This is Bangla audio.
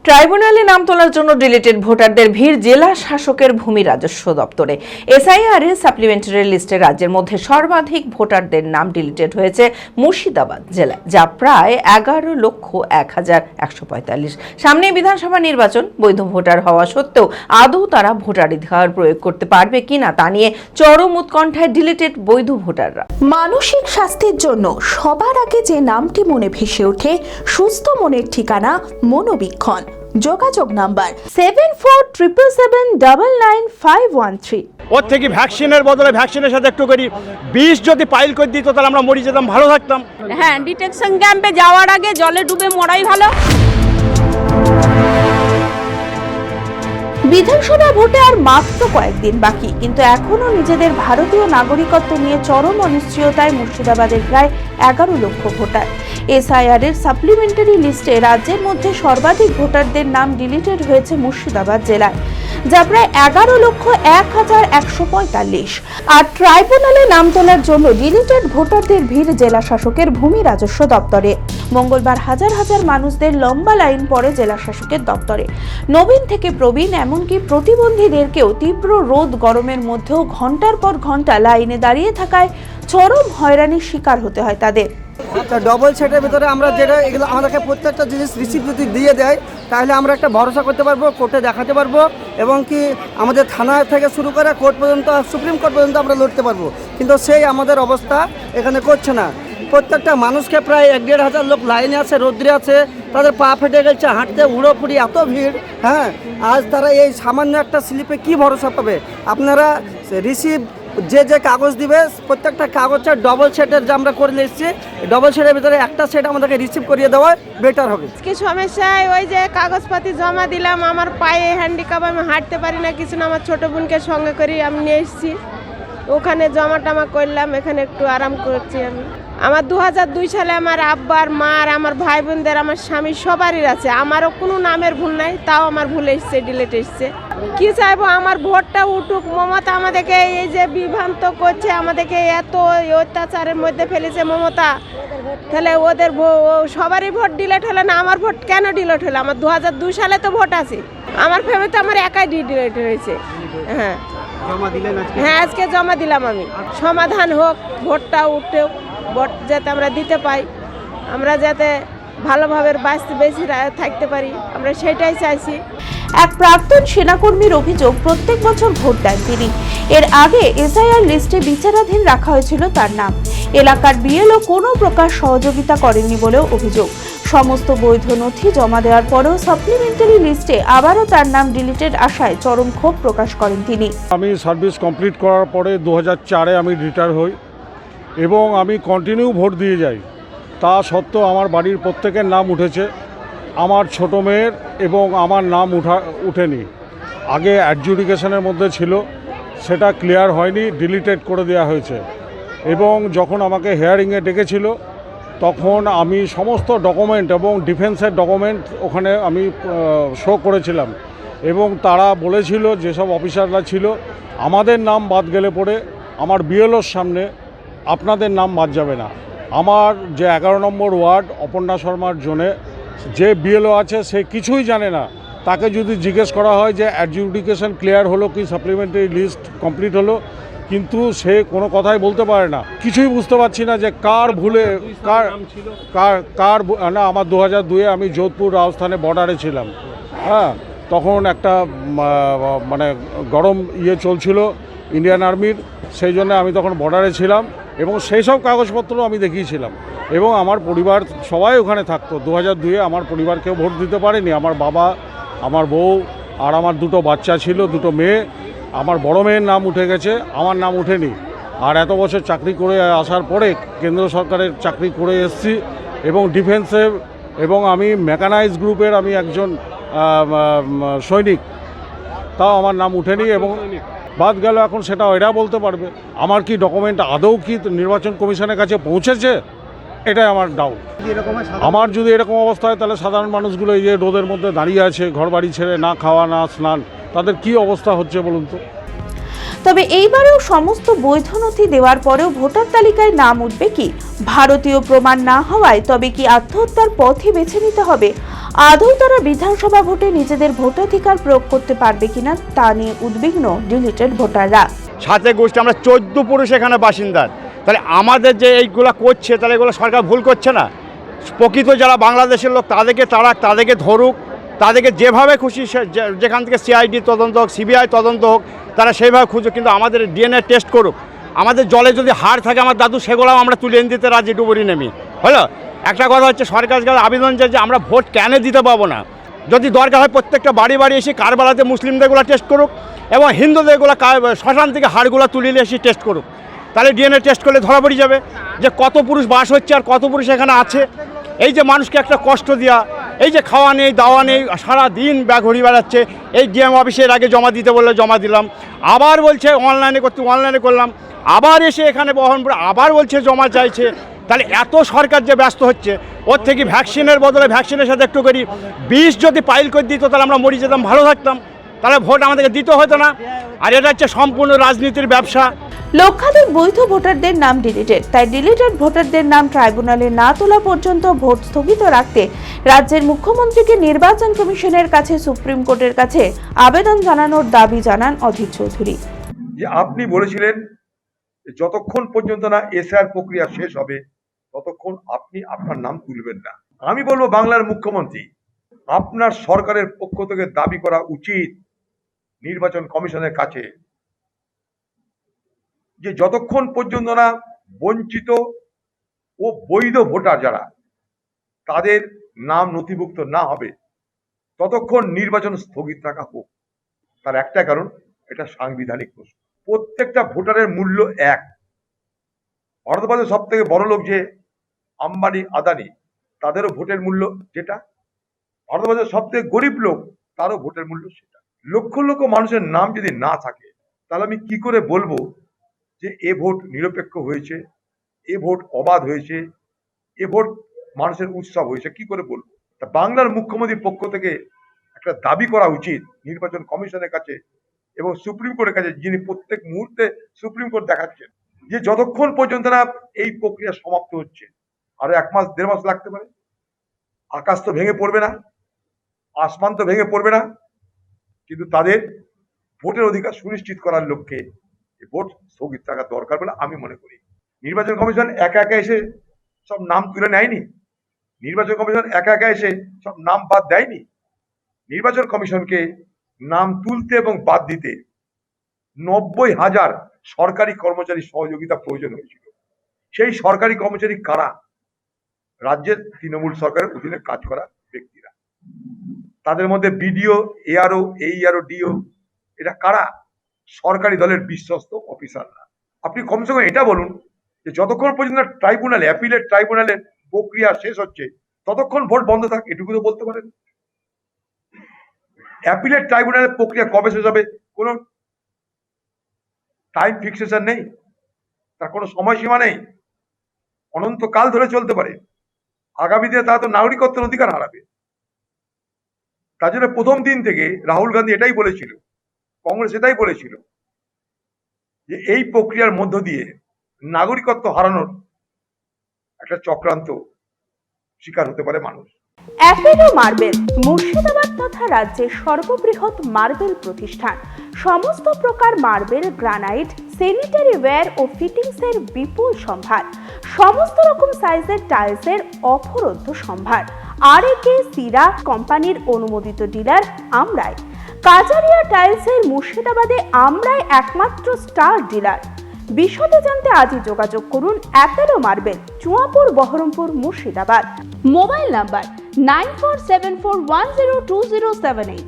ট্রাইব্যুনালে নাম তোলার জন্য ডিলিটেড ভোটারদের ভিড় জেলা শাসকের ভূমি রাজস্ব দপ্তরে। এসআইআর এর সাপ্লিমেন্টারি লিস্টে রাজ্যের মধ্যে সর্বাধিক ভোটারদের নাম ডিলিটেড হয়েছে মুর্শিদাবাদ জেলায়, যা প্রায় 11,01,145। সামনে বিধানসভা নির্বাচন, বৈধ ভোটার হওয়া সত্ত্বেও আদৌ তারা ভোটাধিকার প্রয়োগ করতে পারবে কিনা তা নিয়ে চরম উৎকণ্ঠায় ডিলিটেড বৈধ ভোটাররা। মানসিক স্বাস্থ্যের জন্য সবার আগে যে নামটি মনে ভেসে ওঠে, সুস্থ মনের ঠিকানা মনোবীক্ষণ। যোগাযোগ নাম্বার 7477799513। ওর থেকে ভ্যাকসিনের বদলে ভ্যাকসিনের সাথে একটু করি 20 যদি পাইল করে দিত তাহলে আমরা মরে যেতাম, ভালো থাকতাম। হ্যাঁ, ডিটেকশন ক্যাম্পে যাওয়ার আগে জলে ডুবে মরাই ভালো। বিধানসভা ভোটে আর মাত্র কয়েকদিন বাকি, কিন্তু এখনো নিজেদের ভারতীয় নাগরিকত্ব নিয়ে চরম অনিশ্চয়তায় মুর্শিদাবাদের প্রায় 11 লক্ষ ভোটার। এসআইআর এর সাপ্লিমেন্টারি লিস্টে রাজ্যের মধ্যে সর্বাধিক ভোটারদের নাম ডিলিটেড হয়েছে মুর্শিদাবাদ জেলায়, যা প্রায় 11,01,145। আর ট্রাইব্যুনালে নাম তোলার জন্য ডিলিটেড ভোটারদের ভিড় জেলা শাসকের ভূমি রাজস্ব দপ্তরে। মঙ্গলবার হাজার হাজার মানুষদের লম্বা লাইন পড়ে জেলা শাসকের দপ্তরে। নবীন থেকে প্রবীণ, এমনকি প্রতিবন্ধীদেরকেও তীব্র রোদ গরমের মধ্যেও ঘন্টার পর ঘন্টা লাইনে দাঁড়িয়ে থাকায় চরম হয়রানির শিকার হতে হয় তাদের। ডবল সেটের ভিতরে আমরা যেটা এগুলো আমাদেরকে প্রত্যেকটা জিনিস রিসিভ যদি দিয়ে দেয় তাহলে আমরা একটা ভরসা করতে পারবো, কোর্টে দেখাতে পারবো, এবং কি আমাদের থানা থেকে শুরু করে কোর্ট পর্যন্ত, সুপ্রিম কোর্ট পর্যন্ত আমরা লড়তে পারবো। কিন্তু সেই আমাদের অবস্থা এখানে করছে না। প্রত্যেকটা মানুষকে প্রায় 1,500 লোক লাইনে আছে, রৌদ্রে আছে, তাদের পা ফেটে গেছে, হাঁটতে উড়োপুড়ি এত ভিড়। হ্যাঁ, আজ তারা এই সামান্য একটা স্লিপে কি ভরসা পাবে? আপনারা রিসিভ যে কাগজ দিবে প্রত্যেকটা কাগজের ডবল সেটের যে আমরা করে এসেছি, ডবল সেটের ভিতরে একটা সেট আমাদেরকে রিসিভ করিয়ে দেওয়া বেটার হবে। কি সমস্যায় ওই যে কাগজপাতি জমা দিলাম, আমার পায়ে হ্যান্ডিক্যাপ, আমি হাঁটতে পারি না কিছু না, আমার ছোট বোনকে সঙ্গে করে আমি নিয়ে এসেছি, ওখানে জমা টমা করলাম, এখানে একটু আরাম করছি আমি। আমার 2002 সালে আমার আব্বার, মার, আমার ভাই বোনদের, আমার স্বামী সবারই আছে, আমারও কোনো নামের ভুল নাই, তাও আমার ভুল এসছে, ডিলেট এসছে। কি চাইবো, আমার ভোটটা উঠুক। মমতা আমাদেরকে এই যে বিভ্রান্ত করছে, আমাদেরকে এত অত্যাচারের মধ্যে ফেলেছে মমতা, তাহলে ওদের সবারই ভোট ডিলেট হলো না, আমার ভোট কেন ডিলেট হলো? আমার 2002 সালে তো ভোট আছে, আমার ফ্যামিলিতে আমার একাই ডিলেট হয়েছে। হ্যাঁ হ্যাঁ, আজকে জমা দিলাম আমি। সমাধান হোক, ভোটটা উঠুক, ভোট যাতে আমরা দিতে পাই, আমরা যাতে ভালোভাবে বেশি থাকতে পারি, আমরা সেটাই চাইছি। এক প্রাক্তন সেনাকর্মীর অভিযোগ, প্রত্যেক বছর ভোট দেন তিনি। এর আগে এসআইআর লিস্টে বিচারাধীন রাখা হয়েছিল তার নাম। এলাকার বিএলও কোনো প্রকার সহযোগিতা করেননি বলেও অভিযোগ। সমস্ত বৈধ নথি জমা দেওয়ার পরেও সাপ্লিমেন্টারি লিস্টে আবারও তার নাম ডিলিটেড আসায় চরম ক্ষোভ প্রকাশ করেন তিনি। আমি সার্ভিস কমপ্লিট করার পরে 2004-এ আমি রিটায়ার হই এবং আমি কন্টিনিউ ভোট দিয়ে যাই। তা সত্ত্বেও আমার বাড়ির প্রত্যেকের নাম উঠেছে, আমার ছোটো মেয়ের এবং আমার নাম উঠেনি। আগে অ্যাডজুডিকেশনের মধ্যে ছিল, সেটা ক্লিয়ার হয়নি, ডিলিটেড করে দেওয়া হয়েছে। এবং যখন আমাকে হেয়ারিংয়ে ডেকেছিল তখন আমি সমস্ত ডকুমেন্ট এবং ডিফেন্সের ডকুমেন্ট ওখানে আমি শো করেছিলাম, এবং তারা বলেছিল, যেসব অফিসাররা ছিল, আমাদের নাম বাদ গেলে পরে আমার বিএলওর সামনে আপনাদের নাম বাদ যাবে না। আমার যে 11 নম্বর ওয়ার্ড অপর্ণা শর্মার জোনে যে বিএলও আছে সে কিছুই জানে না। তাকে যদি জিজ্ঞেস করা হয় যে অ্যাডজুডিকেশন ক্লিয়ার হলো কি, সাপ্লিমেন্টারি লিস্ট কমপ্লিট হলো, কিন্তু সে কোনো কথাই বলতে পারে না। কিছুই বুঝতে পারছি না যে কার ভুলে কার না। আমার 2002-এ আমি যোধপুর রাজস্থানে বর্ডারে ছিলাম। হ্যাঁ, তখন একটা মানে গরম চলছিল ইন্ডিয়ান আর্মির, সেই জন্য আমি তখন বর্ডারে ছিলাম এবং সেই সব কাগজপত্র আমি দেখিয়েছিলাম, এবং আমার পরিবার সবাই ওখানে থাকতো। 2002-এ আমার পরিবার কেউ ভোট দিতে পারেনি। আমার বাবা, আমার বউ আর আমার 2 বাচ্চা ছিল, 2 মেয়ে। আমার বড় মেয়ের নাম উঠে গেছে, আমার নাম উঠেনি। আর এত বছর চাকরি করে আসার পরে কেন্দ্র সরকারের চাকরি করে এসেছি এবং ডিফেন্সে, এবং আমি মেকানাইজ গ্রুপের আমি একজন সৈনিক, তাও আমার নাম উঠেনি এবং বাদ গেল। এখন সেটা এরা বলতে পারবে আমার কি ডকুমেন্ট আদৌ কি নির্বাচন কমিশনের কাছে পৌঁছেছে, এটাই আমার ডাউট। আমার যদি এরকম অবস্থা হয় তাহলে সাধারণ মানুষগুলো এই যে রোদের মধ্যে দাঁড়িয়ে আছে, ঘরবাড়ি ছেড়ে, না খাওয়া না স্নান, তাদের কি অবস্থা হচ্ছে বলুন তো। তবে এইবারেও সমস্ত বৈধ নথি দেওয়ার পরেও ভোটার তালিকায় নাম উঠবে কি? ভারতীয় প্রমাণ না হওয়ায় তবে কি আত্মহত্যার পথই বেছে নিতে হবে? আদৌ তারা বিধানসভা ভোটে নিজেদের ভোটাধিকার প্রয়োগ করতে পারবে কিনা তা নিয়ে উদ্বিগ্ন ডিলিটেড ভোটাররা। সাথে গোষ্ঠী আমরা 14 পুরুষ এখানে বাসিন্দার, তাহলে আমাদের যে এইগুলো করছে তাহলে এগুলো সরকার ভুল করছে না? প্রকৃত যারা বাংলাদেশের লোক তাদেরকে ধরুক, তাদেরকে যেভাবে খুশি যেখান থেকে সিআইডি তদন্ত হোক, সিবিআই তদন্ত হোক, তারা সেইভাবে খুঁজুক, কিন্তু আমাদের ডিএনএ টেস্ট করুক। আমাদের জলে যদি হাড় থাকে আমার দাদু, সেগুলোও আমরা তুলে দিতে রাজি ডুবুরি নেমি। হলো একটা কথা হচ্ছে সরকারের কাছে আবেদন যে আমরা ভোট কেন দিতে পাবো না, যদি দরকার হয় প্রত্যেকটা বাড়ি বাড়ি এসে কারবালাতে মুসলিমদেরগুলো টেস্ট করুক এবং হিন্দুদেরগুলো শ্মশান থেকে হাড়গুলো তুলিলে এসে টেস্ট করুক। তাহলে ডিএনএ টেস্ট করলে ধরা পড়ে যাবে যে কত পুরুষ বাস হচ্ছে আর কত পুরুষ এখানে আছে। এই যে মানুষকে একটা কষ্ট দেওয়া, এই যে খাওয়া নেই দাওয়া নেই, সারা দিন ব্যাগ ঘুরি বেড়াচ্ছে। এই ডিএম অফিসের আগে জমা দিতে বললে জমা দিলাম, আবার বলছে অনলাইনে করতে, অনলাইনে করলাম, আবার এসে এখানে বহরমপুরে আবার বলছে জমা চাইছে। তাহলে এত সরকার যে ব্যস্ত হচ্ছে, ওর থেকে ভ্যাকসিনের বদলে ভ্যাকসিনের সাথে একটু করি 20 যদি পাইল করে দিত তাহলে আমরা মরে যেতাম, ভালো থাকতাম, তাহলে ভোট আমাদেরকে দিতে হতো না। আর এটা হচ্ছে সম্পূর্ণ রাজনীতির ব্যবসা। লক্ষাধিক বৈধ ভোটারদের নাম ডিলিটেড, তাই ডিলিটেড ভোটারদের নাম ট্রাইব্যুনালে না তোলা পর্যন্ত ভোট স্থগিত রাখতে রাজ্যের মুখ্যমন্ত্রীকে নির্বাচন কমিশনের কাছে সুপ্রিম কোর্টের কাছে আবেদন জানানোর দাবি জানান অধীর চৌধুরী। যে আপনি বলেছিলেন যতক্ষণ পর্যন্ত না এসআর প্রক্রিয়া শেষ হবে ততক্ষণ আপনি আপনার নাম তুলবেন না। আমি বলবো বাংলার মুখ্যমন্ত্রী, আপনার সরকারের পক্ষ থেকে দাবি করা উচিত নির্বাচন কমিশনের কাছে যে যতক্ষণ পর্যন্ত না বঞ্চিত ও বৈধ ভোটার যারা তাদের নাম নথিভুক্ত না হবে ততক্ষণ নির্বাচন স্থগিত রাখা হোক। তার একটা কারণ, এটা সাংবিধানিক প্রশ্ন। প্রত্যেকটা ভোটারের মূল্য এক। ভারতবর্ষের সব থেকে বড় লোক যে আম্বানি আদানি, তাদেরও ভোটের মূল্য যেটা, ভারতবর্ষের সব থেকে গরিব লোক তারও ভোটের মূল্য সেটা। লক্ষ লক্ষ মানুষের নাম যদি না থাকে তাহলে আমি কি করে বলবো যে এ ভোট নিরপেক্ষ হয়েছে, এ ভোট অবাধ হয়েছে, এ ভোট মানুষের উৎসব হয়েছে, কি করে বলবো? তা বাংলার মুখ্যমন্ত্রীর পক্ষ থেকে একটা দাবি করা উচিত নির্বাচন কমিশনের কাছে এবং সুপ্রিম কোর্টের কাছে, যিনি প্রত্যেক মুহূর্তে সুপ্রিম কোর্ট দেখাচ্ছেন, যে যতক্ষণ পর্যন্ত না এই প্রক্রিয়া সমাপ্ত হচ্ছে, আরো 1 মাস 1.5 মাস লাগতে পারে। আকাশ তো ভেঙে পড়বে না, আসমান তো ভেঙে পড়বে না, কিন্তু তাদের ভোটের অধিকার সুনিশ্চিত করার লক্ষ্যে ভোট স্থগিত রাখা দরকার বলে আমি মনে করি। নির্বাচন কমিশন একা একা এসে সব নাম তুলে নেয়নি, নির্বাচন কমিশন একা একা এসে সব নাম বাদ দেয়নি। নির্বাচন কমিশনকে নাম তুলতে এবং বাদ দিতে 90,000 সরকারি কর্মচারী সহযোগিতা প্রয়োজন হয়েছিল। সেই সরকারি কর্মচারী কারা? রাজ্যের তৃণমূল সরকারের অধীনে কাজ করা ব্যক্তিরা। তাদের মধ্যে বিডিও, এআরও, এইআরও, ডিও, এটা কারা? সরকারি দলের বিশ্বস্ত অফিসাররা। আপনি কমসে কম এটা বলুন যে যতক্ষণ পর্যন্ত ট্রাইব্যুনালে, অ্যাপিলেট ট্রাইব্যুনালের প্রক্রিয়া শেষ হচ্ছে ততক্ষণ ভোট বন্ধ থাক, এটুকু তো বলতে পারেন। অ্যাপিলেট ট্রাইব্যুনালের প্রক্রিয়া কবে শেষ হবে কোনো টাইম ফিক্সেশন নেই, তার কোনো সময়সীমা নেই, অনন্তকাল ধরে চলতে পারে। আগামী দিনে তারা তো নাগরিকত্বের অধিকার হারাবে। তার জন্য প্রথম দিন থেকে রাহুল গান্ধী এটাই বলেছিল, কংগ্রেস এটাই বলেছিল যে এই প্রক্রিয়ার মধ্য দিয়ে নাগরিকত্ব হারানোর একটা চক্রান্ত শিকার হতে পারে মানুষ। অ্যাপেলো মার্বেল মুর্শিদাবাদ তথা রাজ্যের সর্ববৃহৎ মার্বেল প্রতিষ্ঠান। সমস্ত প্রকার মার্বেল, গ্রানাইট, স্যানিটারি ওয়্যার ও ফিটিংসের বিপুল সম্ভার, সমস্ত রকম সাইজের টাইলসের অফুরন্ত সম্ভার। আর.এ.কে সিরা কোম্পানির অনুমোদিত ডিলার আমরাই। কাজারিয়া টাইলসের মুর্শিদাবাদে আমরাই একমাত্র স্টার ডিলার। বিশদে জানতে আজই যোগাযোগ করুন Apollo marble, Chuapur, Baharampur, Murshidabad. Mobile number 9474102078।